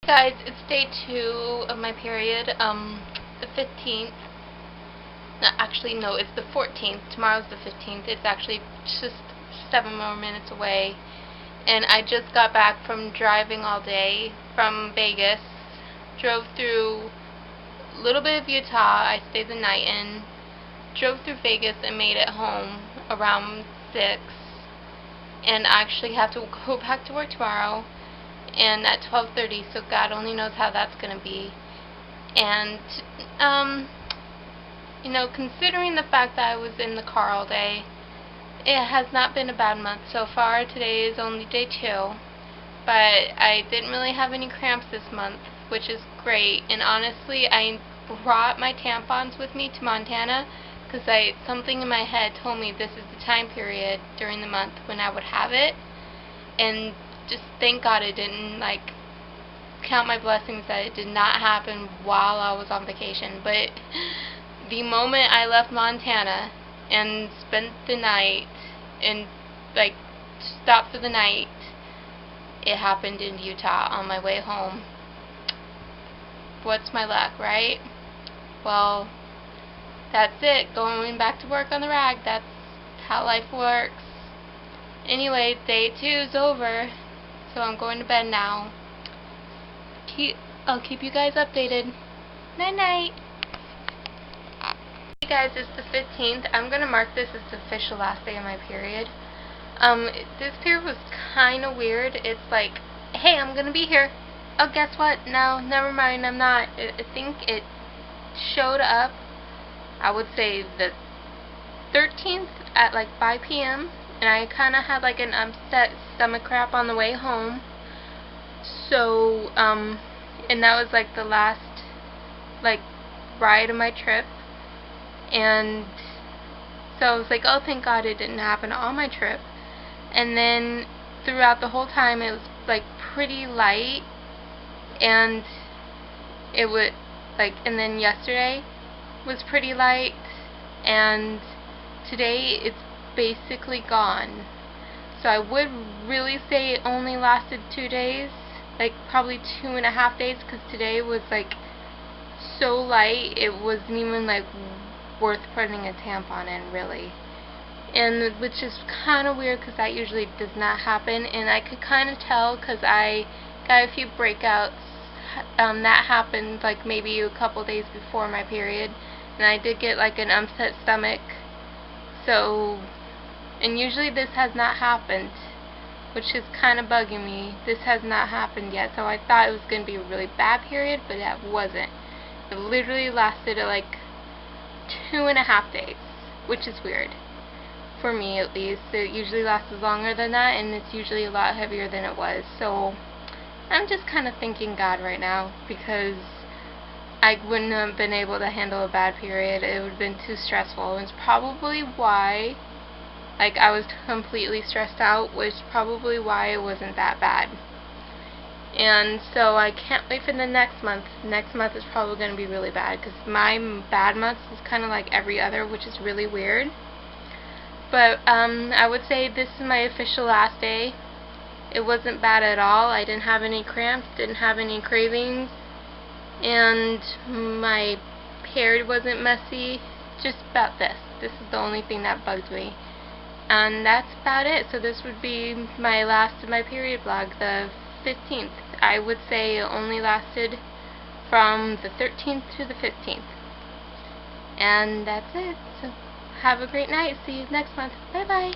Guys, it's day 2 of my period, the 15th. No, actually, no, it's the 14th. Tomorrow's the 15th. It's actually just 7 more minutes away. And I just got back from driving all day from Vegas. Drove through a little bit of Utah. I stayed the night in. Drove through Vegas and made it home around 6. And I actually have to go back to work tomorrow. And at 12:30, so God only knows how that's going to be. And, considering the fact that I was in the car all day, it has not been a bad month so far. Today is only day 2, but I didn't really have any cramps this month, which is great. And honestly, I brought my tampons with me to Montana because something in my head told me this is the time period during the month when I would have it. And just thank God it didn't, count my blessings that it did not happen while I was on vacation. But the moment I left Montana and spent the night and, stopped for the night, it happened in Utah on my way home. What's my luck, right? Well, that's it. Going back to work on the rag. That's how life works. Anyway, day 2 is over. So I'm going to bed now. I'll keep you guys updated. Night-night. Hey guys, it's the 15th. I'm going to mark this as the official last day of my period. This period was kind of weird. It's like, hey, I'm going to be here. Oh, guess what? No, never mind, I'm not. I think it showed up, I would say the 13th at 5 p.m. And I kind of had an upset stomach cramp on the way home. So, and that was the last, ride of my trip. And so I was like, oh, thank God it didn't happen on my trip. And then throughout the whole time it was pretty light. And it would, and then yesterday was pretty light. And today it's basically gone. So I would really say it only lasted 2 days, probably 2.5 days, because today was so light it wasn't even worth putting a tampon in, really. And which is kind of weird because that usually does not happen. And I could kind of tell because I got a few breakouts that happened maybe a couple days before my period, and I did get an upset stomach. So, and usually this has not happened, which is kind of bugging me. This has not happened yet, so I thought it was going to be a really bad period, but that wasn't. It literally lasted 2.5 days, which is weird. For me, at least. It usually lasts longer than that, and it's usually a lot heavier than it was. So, I'm just kind of thanking God right now, because I wouldn't have been able to handle a bad period. It would have been too stressful. It's probably why, I was completely stressed out, which is probably why it wasn't that bad. And so I can't wait for the next month. Next month is probably going to be really bad, because my bad months is kind of like every other, which is really weird. But I would say this is my official last day. It wasn't bad at all. I didn't have any cramps, didn't have any cravings, and my period wasn't messy. Just about this. This is the only thing that bugs me. And that's about it. So this would be my last of my period vlog, the 15th. I would say it only lasted from the 13th to the 15th. And that's it. So have a great night. See you next month. Bye bye.